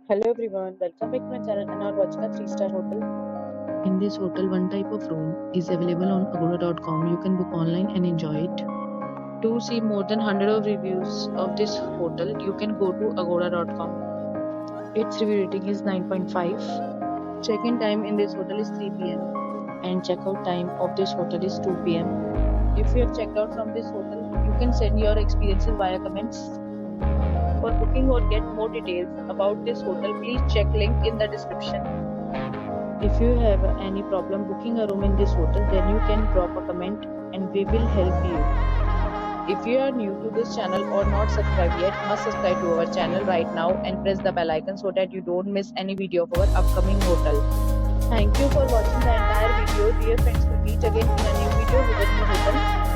Hello everyone, welcome back to my channel and now watching a 3-star hotel. In this hotel, one type of room is available on agoda.com. You can book online and enjoy it. To see more than 100 of reviews of this hotel, you can go to agoda.com. Its review rating is 9.5. Check-in time in this hotel is 3 p.m. and check-out time of this hotel is 2 p.m. If you have checked out from this hotel, you can send your experiences via comments. For booking or get more details about this hotel, please check link in the description. If you have any problem booking a room in this hotel, then you can drop a comment and we will help you. If you are new to this channel or not subscribed yet, must subscribe to our channel right now and press the bell icon so that you don't miss any video of our upcoming hotel. Thank you for watching the entire video. Dear friends, we'll meet again in a new video with a new hotel.